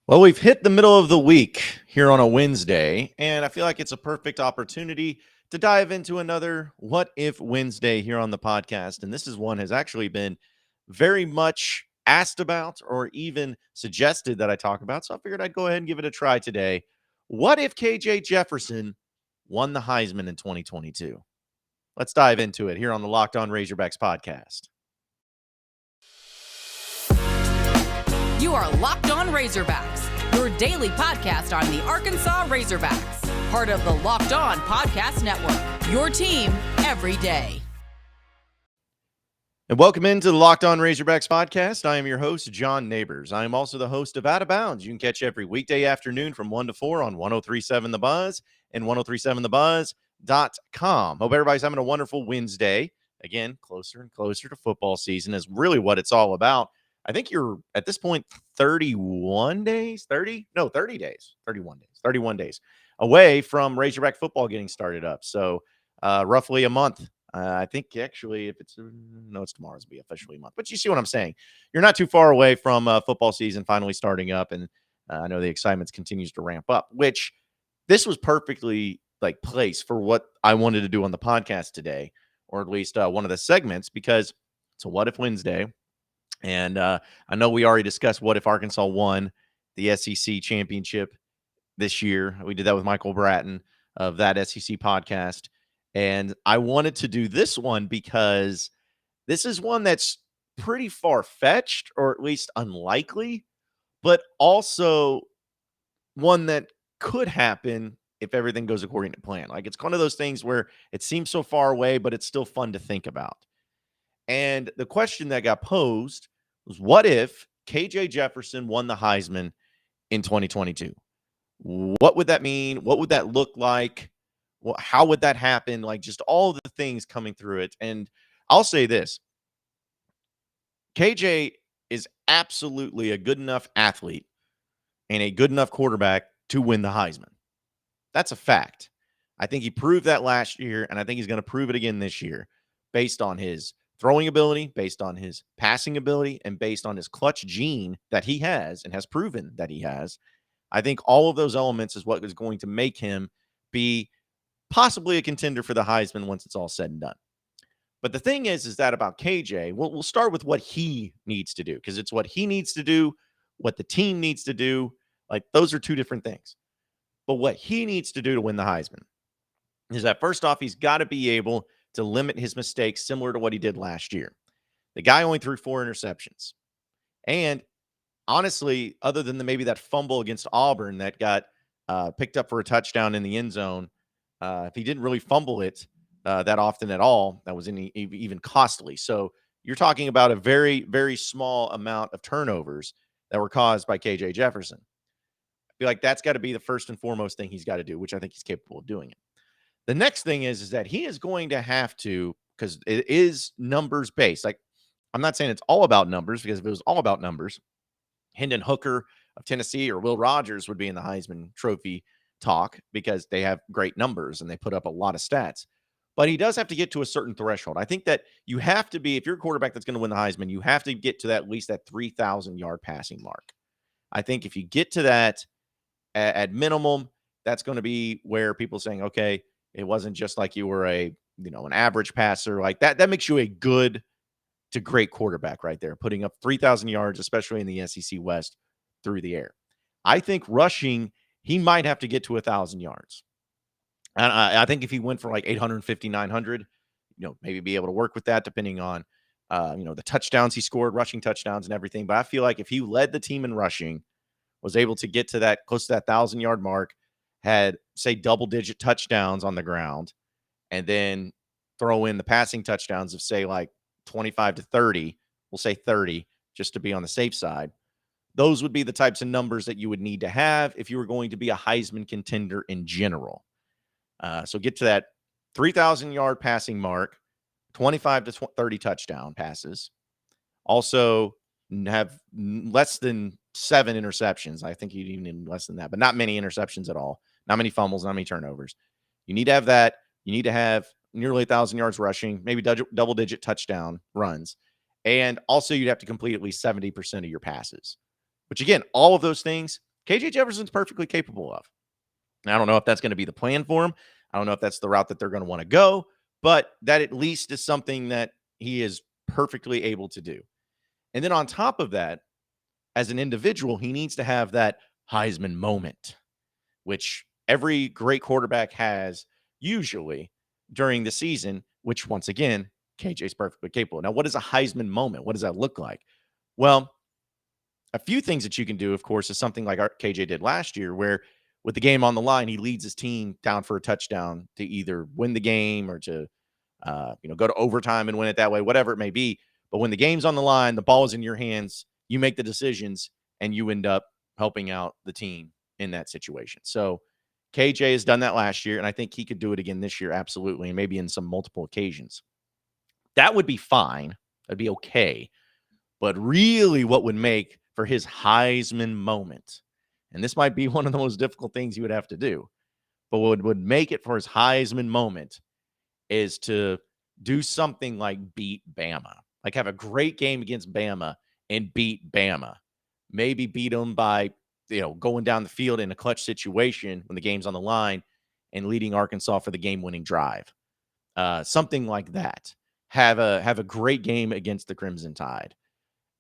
Well, we've hit the middle of the week here on a Wednesday, and I feel like it's a perfect opportunity to dive into another What If Wednesday here on the podcast. And this is one has actually been very much asked about or even suggested that I talk about. So I figured I'd go ahead and give it a try today. What if KJ Jefferson won the Heisman in 2022? Let's dive into it here on the Locked On Razorbacks podcast. You are Locked On Razorbacks, your daily podcast on the Arkansas Razorbacks, part of the Locked On Podcast Network, your team every day. And welcome into the Locked On Razorbacks podcast. I am your host, John Nabors. I am also the host of Out of Bounds. You can catch every weekday afternoon from 1 to 4 on 103.7 The Buzz and 103.7thebuzz.com. Hope everybody's having a wonderful Wednesday. Again, closer and closer to football season is really what it's all about. I think you're at this point 31 days away from Razorback football getting started up. So roughly a month. I think actually if it's tomorrow, it'll be officially a month. But you see what I'm saying. You're not too far away from football season finally starting up. And I know the excitement continues to ramp up, which this was perfectly placed for what I wanted to do on the podcast today, or at least one of the segments, because it's a What If Wednesday. And I know we already discussed what if Arkansas won the SEC championship this year. We did that with Michael Bratton of that SEC podcast. And I wanted to do this one because this is one that's pretty far-fetched, or at least unlikely, but also one that could happen if everything goes according to plan. Like, it's one of those things where it seems so far away, but it's still fun to think about. And the question that got posed was, what if KJ Jefferson won the Heisman in 2022? What would that mean? What would that look like? How would that happen? Like, just all the things coming through it. And I'll say this. KJ is absolutely a good enough athlete and a good enough quarterback to win the Heisman. That's a fact. I think he proved that last year, and I think he's going to prove it again this year based on his throwing ability, based on his passing ability, and based on his clutch gene that he has and has proven that he has. I think all of those elements is what is going to make him be possibly a contender for the Heisman once it's all said and done. But the thing is that about KJ, we'll start with what he needs to do, because it's what he needs to do, what the team needs to do. Like, those are two different things. But what he needs to do to win the Heisman is that, first off, he's got to be able to limit his mistakes similar to what he did last year. The guy only threw 4 interceptions. And honestly, other than maybe that fumble against Auburn that got picked up for a touchdown in the end zone, if he didn't really fumble it that often at all, that was even costly. So you're talking about a very, very small amount of turnovers that were caused by KJ Jefferson. I feel like that's got to be the first and foremost thing he's got to do, which I think he's capable of doing it. The next thing is that he is going to have to, because it is numbers based. Like, I'm not saying it's all about numbers, because if it was all about numbers, Hendon Hooker of Tennessee or Will Rogers would be in the Heisman Trophy talk, because they have great numbers and they put up a lot of stats. But he does have to get to a certain threshold. I think that you have to be, if you're a quarterback that's going to win the Heisman, you have to get to at least that 3,000-yard passing mark. I think if you get to that at minimum, that's going to be where people are saying, okay, it wasn't just like you were an average passer. Like, that makes you a good to great quarterback right there, putting up 3,000 yards, especially in the SEC West, through the air. I think rushing, he might have to get to 1,000 yards. And I think if he went for like 850, 900, maybe be able to work with that, depending on, the touchdowns he scored, rushing touchdowns and everything. But I feel like if he led the team in rushing, was able to get to that, close to that 1,000-yard mark, had, say, double-digit touchdowns on the ground, and then throw in the passing touchdowns of, say, like 25 to 30, we'll say 30, just to be on the safe side. Those would be the types of numbers that you would need to have if you were going to be a Heisman contender in general. So get to that 3,000-yard passing mark, 25 to 30 touchdown passes. Also have less than 7 interceptions. I think you'd even need less than that, but not many interceptions at all. Not many fumbles, not many turnovers. You need to have that. You need to have nearly 1,000 yards rushing, maybe double-digit touchdown runs. And also you'd have to complete at least 70% of your passes, which, again, all of those things KJ Jefferson's perfectly capable of. And I don't know if that's going to be the plan for him. I don't know if that's the route that they're going to want to go, but that at least is something that he is perfectly able to do. And then on top of that, as an individual, he needs to have that Heisman moment, which every great quarterback has usually during the season, which once again, KJ's perfectly capable. Now, what is a Heisman moment? What does that look like? Well, a few things that you can do, of course, is something like our KJ did last year, where with the game on the line, he leads his team down for a touchdown to either win the game or to, go to overtime and win it that way, whatever it may be. But when the game's on the line, the ball is in your hands, you make the decisions, and you end up helping out the team in that situation. So KJ has done that last year, and I think he could do it again this year, absolutely, and maybe in some multiple occasions. That would be fine. That'd be okay. But really, what would make for his Heisman moment, and this might be one of the most difficult things he would have to do, but what would make it for his Heisman moment is to do something like beat Bama, like have a great game against Bama and beat Bama. Maybe beat them by, going down the field in a clutch situation when the game's on the line and leading Arkansas for the game-winning drive. Something like that. Have a great game against the Crimson Tide,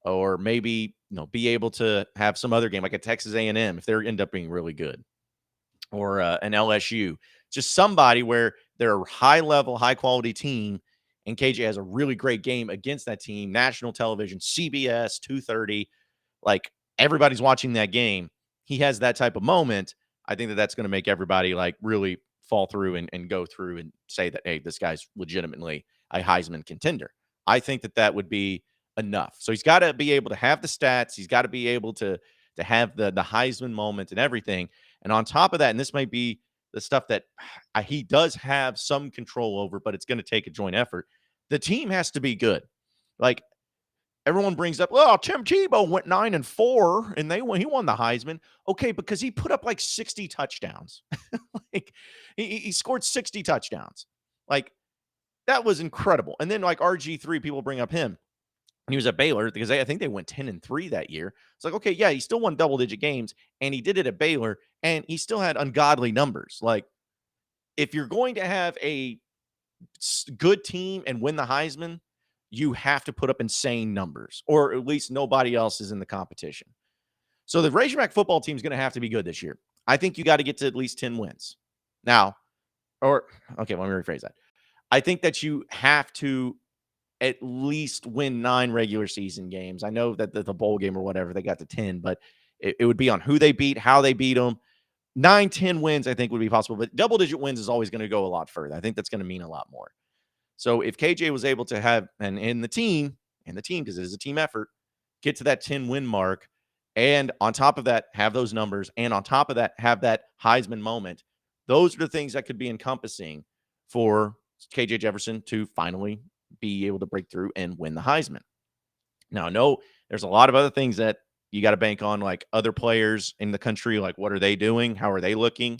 or maybe be able to have some other game like a Texas A&M if they end up being really good, or an LSU, just somebody where they're a high level, high quality team, and KJ has a really great game against that team. National television, CBS 2:30, like everybody's watching that game. He has that type of moment. I think that that's going to make everybody like really fall through and go through and say that, hey, this guy's legitimately a Heisman contender. I think that that would be enough. So he's got to be able to have the stats. He's got to be able to have the Heisman moment and everything. And on top of that, and this might be the stuff that he does have some control over, but it's going to take a joint effort. The team has to be good. Like everyone brings up, well, Tim Tebow went 9-4 and he won the Heisman. Okay, because he put up like 60 touchdowns. Like he scored 60 touchdowns. Like that was incredible. And then like RG3, people bring up him. And he was at Baylor because I think they went 10-3 that year. It's like, okay, yeah, he still won double-digit games, and he did it at Baylor, and he still had ungodly numbers. Like, if you're going to have a good team and win the Heisman, you have to put up insane numbers, or at least nobody else is in the competition. So the Razorback football team is going to have to be good this year. I think you got to get to at least 10 wins. Now, okay, let me rephrase that. I think that you have to at least win 9 regular season games. I know that the bowl game or whatever, they got to 10, but it would be on who they beat, how they beat them. 9-10 wins, I think, would be possible, but double-digit wins is always going to go a lot further. I think that's going to mean a lot more. So if KJ was able to have, and the team, because it is a team effort, get to that 10-win mark, and on top of that, have those numbers, and on top of that, have that Heisman moment, those are the things that could be encompassing for KJ Jefferson to finally be able to break through and win the Heisman. Now, I know there's a lot of other things that you got to bank on, like other players in the country, like what are they doing? How are they looking?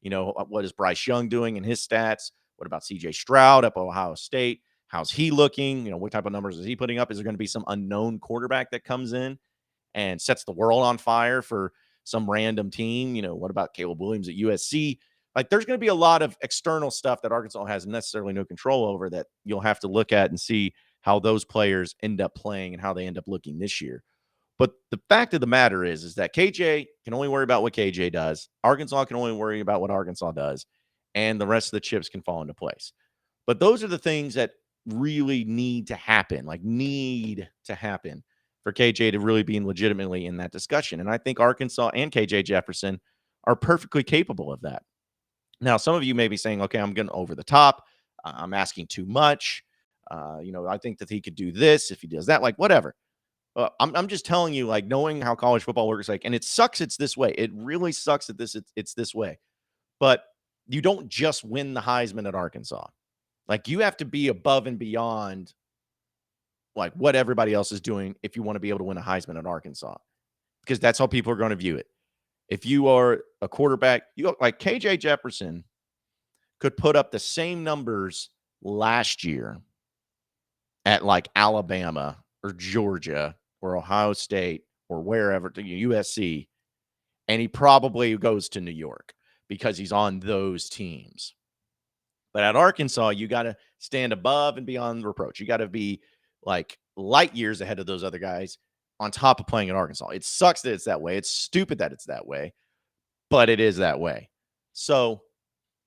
What is Bryce Young doing in his stats? What about CJ Stroud up at Ohio State? How's he looking? What type of numbers is he putting up? Is there going to be some unknown quarterback that comes in and sets the world on fire for some random team? What about Caleb Williams at USC? Like, there's going to be a lot of external stuff that Arkansas has necessarily no control over that you'll have to look at and see how those players end up playing and how they end up looking this year. But the fact of the matter is that KJ can only worry about what KJ does. Arkansas can only worry about what Arkansas does, and the rest of the chips can fall into place. But those are the things that really need to happen for KJ to really be legitimately in that discussion. And I think Arkansas and KJ Jefferson are perfectly capable of that. Now, some of you may be saying, okay, I'm going over the top. I'm asking too much. I think that he could do this if he does that, like whatever. I'm just telling you, like, knowing how college football works, like, and it sucks it's this way. It really sucks that it's this way. But you don't just win the Heisman at Arkansas. Like, you have to be above and beyond, like, what everybody else is doing if you want to be able to win a Heisman at Arkansas. Because that's how people are going to view it. If you are a quarterback, like KJ Jefferson could put up the same numbers last year at like Alabama or Georgia or Ohio State or wherever, to USC, And he probably goes to New York because he's on those teams. But at Arkansas, you got to stand above and beyond reproach. You got to be like light years ahead of those other guys on top of playing at Arkansas. It sucks that it's that way. It's stupid that it's that way, but it is that way. So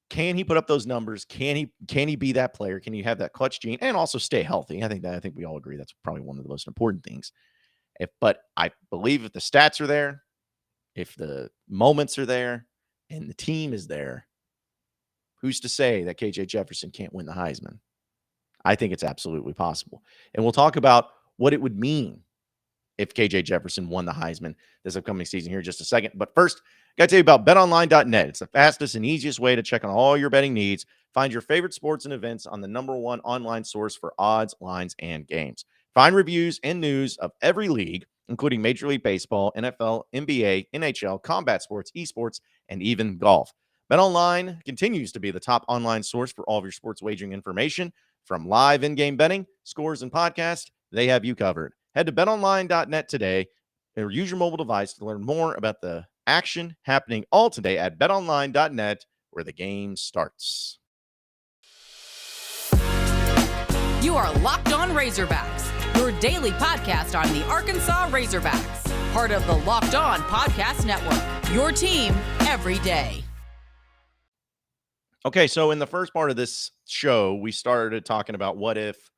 can he put up those numbers? Can he be that player? Can he have that clutch gene and also stay healthy? I think we all agree that's probably one of the most important things. But I believe if the stats are there, if the moments are there, and the team is there, who's to say that KJ Jefferson can't win the Heisman? I think it's absolutely possible. And we'll talk about what it would mean if KJ Jefferson won the Heisman this upcoming season here in just a second. But first, got to tell you about betonline.net. It's the fastest and easiest way to check on all your betting needs. Find your favorite sports and events on the #1 online source for odds, lines, and games. Find reviews and news of every league, including Major League Baseball, NFL, NBA, NHL, combat sports, esports, and even golf. BetOnline continues to be the top online source for all of your sports wagering information. From live in-game betting, scores, and podcasts, they have you covered. Head to betonline.net today or use your mobile device to learn more about the action happening all today at betonline.net, where the game starts. You are Locked On Razorbacks, your daily podcast on the Arkansas Razorbacks, part of the Locked On Podcast Network, your team every day. Okay, so in the first part of this show, we started talking about what if,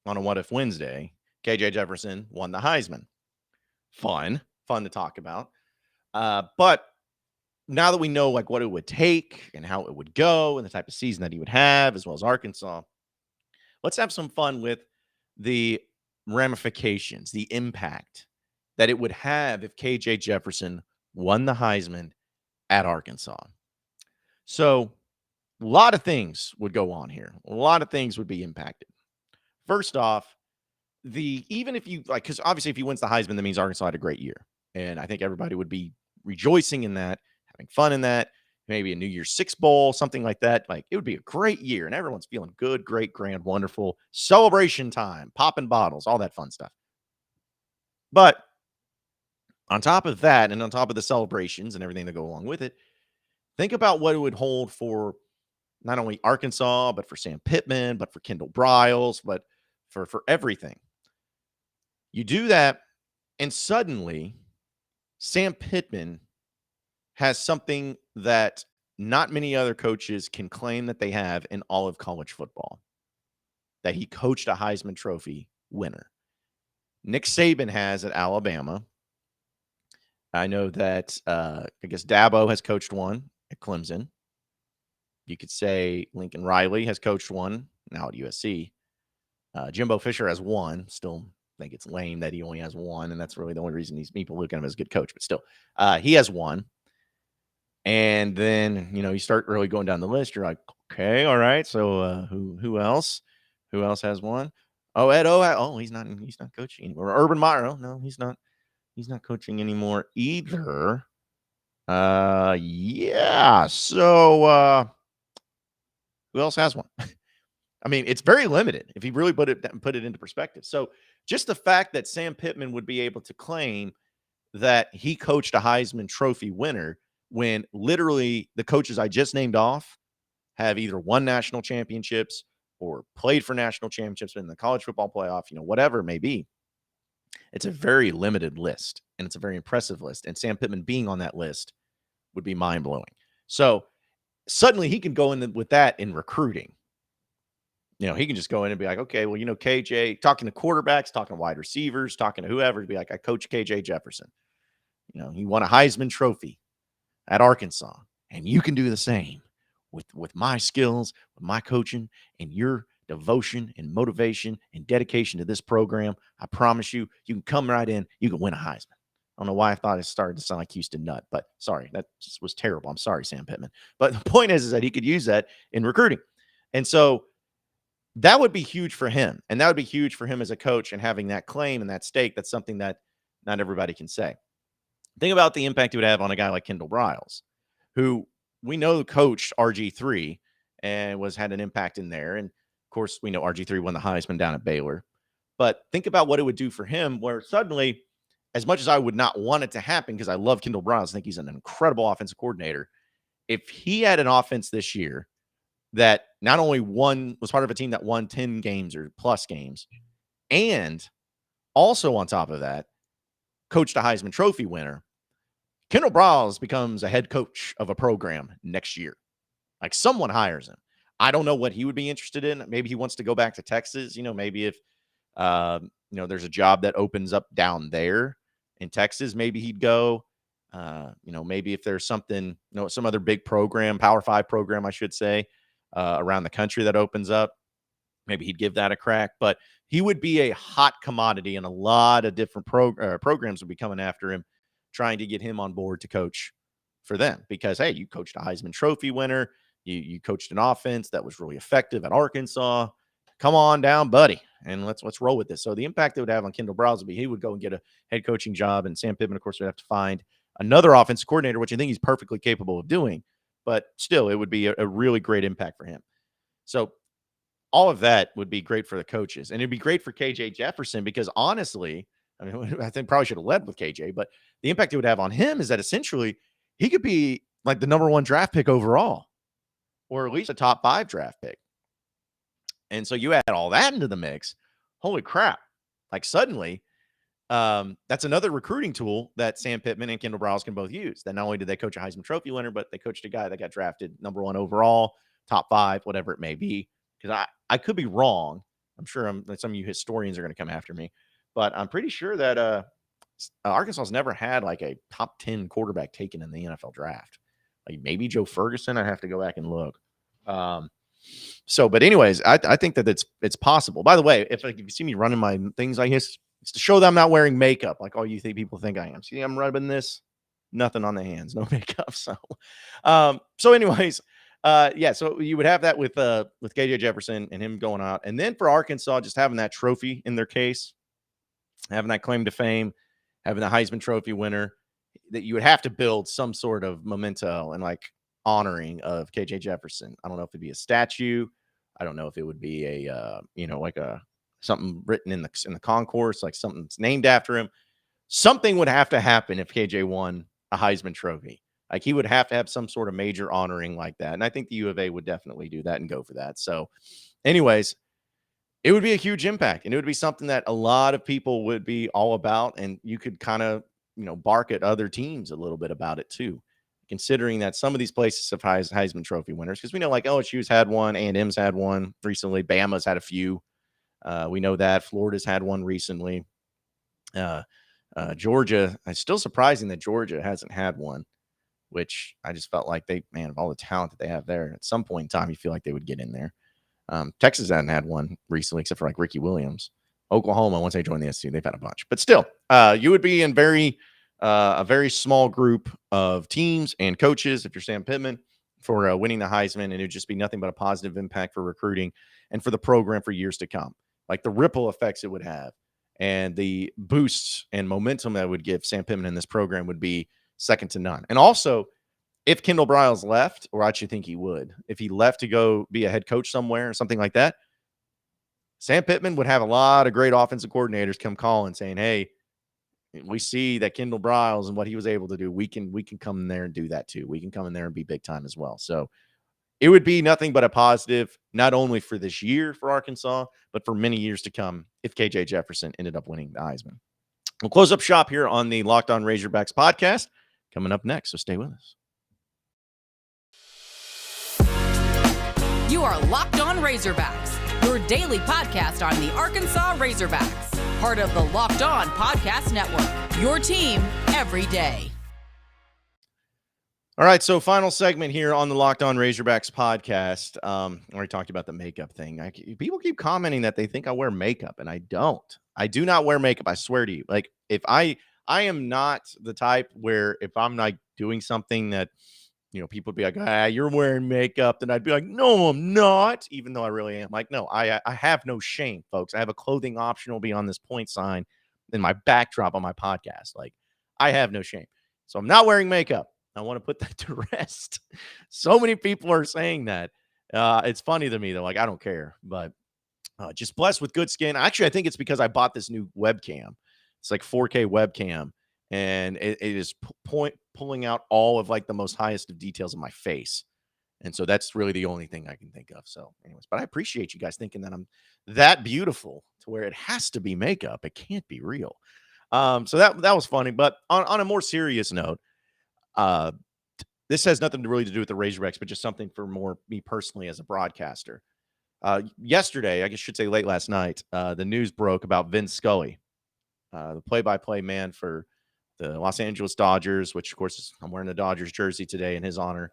on a What If Wednesday, KJ Jefferson won the Heisman. Fun to talk about. But now that we know like what it would take and how it would go and the type of season that he would have, as well as Arkansas, let's have some fun with the ramifications, the impact that it would have if KJ Jefferson won the Heisman at Arkansas. So a lot of things would go on here. A lot of things would be impacted. First off, even if you like, because obviously if he wins the Heisman, that means Arkansas had a great year. And I think everybody would be rejoicing in that, having fun in that, maybe a New Year's Six Bowl, something like that. Like it would be a great year and everyone's feeling good, great, grand, wonderful celebration time, popping bottles, all that fun stuff. But on top of that, and on top of the celebrations and everything that go along with it, think about what it would hold for not only Arkansas, but for Sam Pittman, but for Kendall Briles, but for everything. You do that, and suddenly Sam Pittman has something that not many other coaches can claim that they have in all of college football, that he coached a Heisman Trophy winner. Nick Saban has at Alabama. I know that I guess Dabo has coached one at Clemson. You could say Lincoln Riley has coached one now at USC. Jimbo Fisher has one. Still think it's lame that he only has one, and that's really the only reason these people look at him as a good coach. But still, he has one. And then you start really going down the list. You're like, okay, all right. So who else? Who else has one? Oh, Ed O. Oh, he's not coaching anymore. Urban Meyer. Oh, no, he's not coaching anymore either. Yeah. So who else has one? I mean, it's very limited if you really put it into perspective. So just the fact that Sam Pittman would be able to claim that he coached a Heisman Trophy winner when literally the coaches I just named off have either won national championships or played for national championships in the college football playoff, whatever it may be. It's a very limited list, and it's a very impressive list. And Sam Pittman being on that list would be mind-blowing. So suddenly he can go in with that in recruiting. He can just go in and be like, okay, well, KJ, talking to quarterbacks, talking to wide receivers, talking to whoever, to be like, I coach KJ Jefferson. He won a Heisman Trophy at Arkansas, and you can do the same with my skills, with my coaching, and your devotion and motivation and dedication to this program. I promise you, you can come right in, you can win a Heisman. I don't know why I thought it started to sound like Houston Nutt, but sorry, that just was terrible. I'm sorry, Sam Pittman. But the point is that he could use that in recruiting. And so that would be huge for him. And that would be huge for him as a coach, and having that claim and that stake. That's something that not everybody can say. Think about the impact it would have on a guy like Kendall Briles, who we know coached RG3 and had an impact in there. And of course, we know RG3 won the Heisman down at Baylor. But think about what it would do for him, where suddenly, as much as I would not want it to happen because I love Kendall Briles, I think he's an incredible offensive coordinator. If he had an offense this year that not only was part of a team that won 10 games or plus games, and also on top of that, coached a Heisman Trophy winner, Kendall Briles becomes a head coach of a program next year. Like someone hires him. I don't know what he would be interested in. Maybe he wants to go back to Texas. Maybe if there's a job that opens up down there in Texas, maybe he'd go. Maybe if there's something, some other big program, Power 5 program, I should say, around the country that opens up, maybe he'd give that a crack. But he would be a hot commodity, and a lot of different programs would be coming after him, trying to get him on board to coach for them. Because, hey, you coached a Heisman Trophy winner. You coached an offense that was really effective at Arkansas. Come on down, buddy, and let's roll with this. So the impact it would have on Kendall Briles would be he would go and get a head coaching job, and Sam Pittman, of course, would have to find another offensive coordinator, which I think he's perfectly capable of doing. But still, it would be a really great impact for him. So all of that would be great for the coaches, and it'd be great for KJ Jefferson because honestly, I mean, I think probably should have led with KJ, but the impact it would have on him is that essentially he could be like the number 1 draft pick overall, or at least a top 5 draft pick. And so you add all that into the mix. Holy crap. Like suddenly, that's another recruiting tool that Sam Pittman and Kendall Briles can both use. That not only did they coach a Heisman Trophy winner, but they coached a guy that got drafted number 1 overall, top 5, whatever it may be. Because I could be wrong. I'm sure some of you historians are going to come after me. But I'm pretty sure that Arkansas has never had like a top 10 quarterback taken in the NFL draft. Like maybe Joe Ferguson. I'd have to go back and look. But anyways, I think that it's possible. By the way, if you see me running my things like this, it's to show that I'm not wearing makeup like all you people think I am. See, I'm rubbing this, nothing on the hands, no makeup. So anyways, so you would have that with KJ Jefferson and him going out, and then for Arkansas, just having that trophy in their case, having that claim to fame, having the Heisman Trophy winner, that you would have to build some sort of memento and like honoring of KJ Jefferson. I don't know if it'd be a statue. I don't know if it would be a something written in the concourse, like something that's named after him. Something would have to happen if KJ won a Heisman Trophy. Like he would have to have some sort of major honoring like that. And I think the U of A would definitely do that and go for that. So anyways, it would be a huge impact, and it would be something that a lot of people would be all about. And you could kind of, bark at other teams a little bit about it too, considering that some of these places have Heisman Trophy winners, because we know like LSU's had one, A&M's had one recently, Bama's had a few. We know that Florida's had one recently. Georgia, it's still surprising that Georgia hasn't had one, which I just felt like of all the talent that they have there, at some point in time, you feel like they would get in there. Texas hasn't had one recently, except for like Ricky Williams. Oklahoma, once they joined the SEC, they've had a bunch. But still, you would be in a very small group of teams and coaches if you're Sam Pittman for winning the Heisman, and it would just be nothing but a positive impact for recruiting and for the program for years to come. Like the ripple effects it would have and the boosts and momentum that would give Sam Pittman in this program would be second to none. And also, if Kendall Briles left, or I should think he would, if he left to go be a head coach somewhere or something like that, Sam Pittman would have a lot of great offensive coordinators come calling saying, hey, we see that Kendall Briles and what he was able to do. We can come in there and do that too. We can come in there and be big time as well. So it would be nothing but a positive, not only for this year for Arkansas, but for many years to come if KJ Jefferson ended up winning the Heisman. We'll close up shop here on the Locked On Razorbacks podcast coming up next. So stay with us. You are Locked On Razorbacks, your daily podcast on the Arkansas Razorbacks, part of the Locked On Podcast Network, your team every day. All right, so final segment here on the Locked On Razorbacks podcast. I already talked about the makeup thing. People keep commenting that they think I wear makeup, and I don't. I do not wear makeup, I swear to you. Like, if I am not the type where if I'm like doing something that, people would be like, you're wearing makeup, then I'd be like, no, I'm not, even though I really am. Like, no, I have no shame, folks. I have a clothing optional beyond this point sign in my backdrop on my podcast. Like, I have no shame. So I'm not wearing makeup. I want to put that to rest. So many people are saying that. It's funny to me, though. Like, I don't care, but just blessed with good skin. Actually, I think it's because I bought this new webcam. It's like 4K webcam, and it is pulling out all of like the most highest of details of my face. And so that's really the only thing I can think of. So, anyways, but I appreciate you guys thinking that I'm that beautiful to where it has to be makeup. It can't be real. So that was funny. But on a more serious note, uh, this has nothing really to do with the Razorbacks, but just something for more me personally as a broadcaster. Yesterday, I should say late last night, the news broke about Vin Scully, the play-by-play man for the Los Angeles Dodgers, which, of course, I'm wearing a Dodgers jersey today in his honor.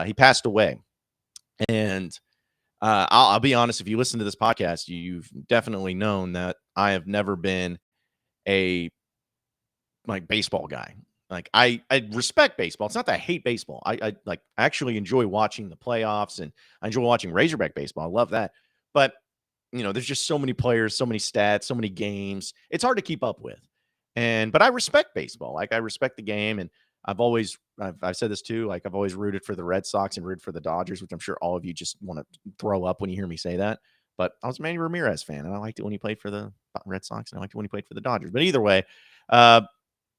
He passed away. And I'll be honest, if you listen to this podcast, you've definitely known that I have never been a baseball guy. Like I respect baseball. It's not that I hate baseball. I actually enjoy watching the playoffs, and I enjoy watching Razorback baseball. I love that. But there's just so many players, so many stats, so many games. It's hard to keep up with. But I respect baseball. Like I respect the game, and I've said this too. Like I've always rooted for the Red Sox and rooted for the Dodgers, which I'm sure all of you just want to throw up when you hear me say that. But I was a Manny Ramirez fan, and I liked it when he played for the Red Sox, and I liked it when he played for the Dodgers. But either way,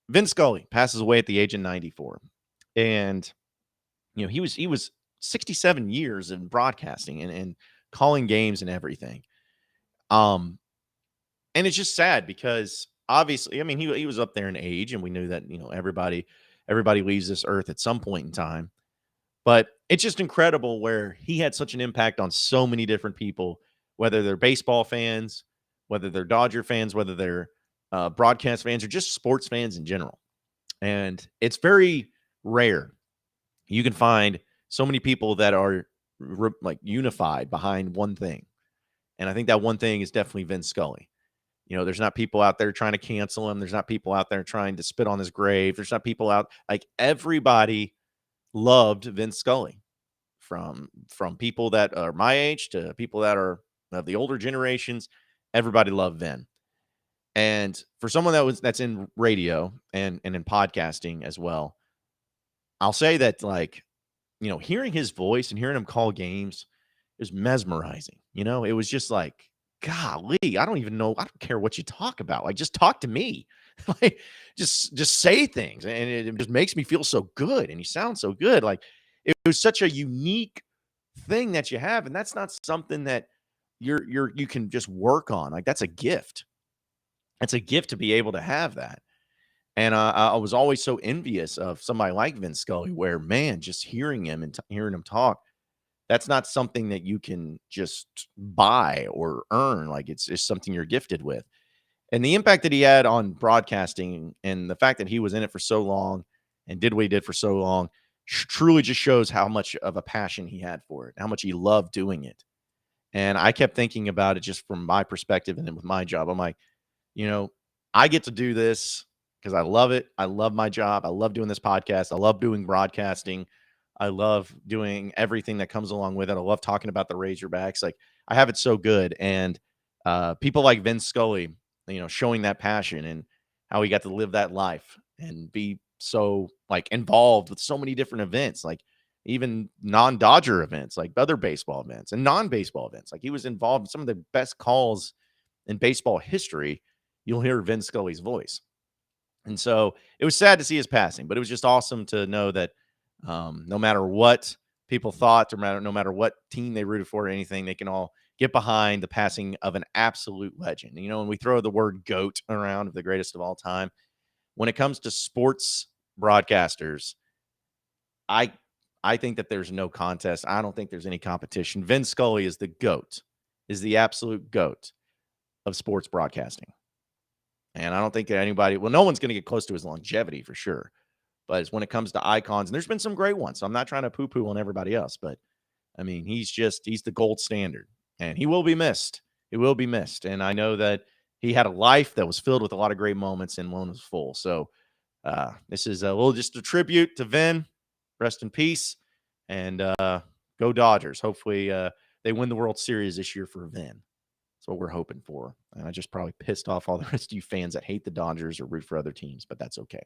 Vin Scully passes away at the age of 94, and he was 67 years in broadcasting and calling games and everything. And it's just sad because obviously, I mean, he was up there in age, and we knew that everybody leaves this earth at some point in time. But it's just incredible where he had such an impact on so many different people, whether they're baseball fans, whether they're Dodger fans, whether they're broadcast fans, or just sports fans in general. And it's very rare. You can find so many people that are unified behind one thing. And I think that one thing is definitely Vin Scully. There's not people out there trying to cancel him. There's not people out there trying to spit on his grave. There's not people out everybody loved Vin Scully, from people that are my age to people that are of the older generations. Everybody loved Vin. And for someone that's in radio and in podcasting as well, I'll say that hearing his voice and hearing him call games is mesmerizing. It was just like, golly, I don't even know. I don't care what you talk about. Like, just talk to me. Just say things, and it just makes me feel so good. And you sound so good. Like, it was such a unique thing that you have, and that's not something that you can just work on. Like, that's a gift. It's a gift to be able to have that. And I was always so envious of somebody like Vin Scully, where, man, just hearing him and hearing him talk, that's not something that you can just buy or earn. Like, it's something you're gifted with. And the impact that he had on broadcasting, and the fact that he was in it for so long and did what he did for so long, truly just shows how much of a passion he had for it, how much he loved doing it. And I kept thinking about it just from my perspective, and then with my job, I'm like, I get to do this because I love it. I love my job. I love doing this podcast. I love doing broadcasting. I love doing everything that comes along with it. I love talking about the Razorbacks. Like, I have it so good. And people like Vin Scully, showing that passion and how he got to live that life and be so involved with so many different events, like even non-Dodger events, like other baseball events and non-baseball events. Like, he was involved in some of the best calls in baseball history. You'll hear Vin Scully's voice. And so it was sad to see his passing, but it was just awesome to know that no matter what people thought, or no matter what team they rooted for or anything, they can all get behind the passing of an absolute legend. When we throw the word GOAT around, of the greatest of all time, when it comes to sports broadcasters, I think that there's no contest. I don't think there's any competition. Vin Scully is the GOAT, is the absolute GOAT of sports broadcasting. And I don't think that anybody, no one's going to get close to his longevity for sure. But when it comes to icons, and there's been some great ones, so I'm not trying to poo-poo on everybody else, but I mean, he's the gold standard, and he will be missed. He will be missed. And I know that he had a life that was filled with a lot of great moments, and one was full. So this is just a tribute to Vin. Rest in peace, and go Dodgers. Hopefully they win the World Series this year for Vin. That's what we're hoping for. And I just probably pissed off all the rest of you fans that hate the Dodgers or root for other teams, but that's okay.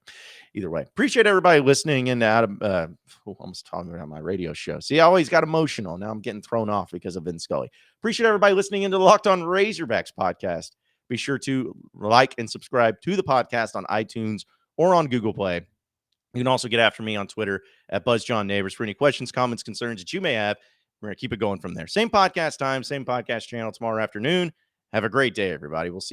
Either way, appreciate everybody listening. And almost talking about my radio show. See, I always got emotional. Now I'm getting thrown off because of Vin Scully. Appreciate everybody listening into the Locked On Razorbacks podcast. Be sure to like and subscribe to the podcast on iTunes or on Google Play. You can also get after me on Twitter at BuzzJohnNabors for any questions, comments, concerns that you may have. We're going to keep it going from there. Same podcast time, same podcast channel tomorrow afternoon. Have a great day, everybody. We'll see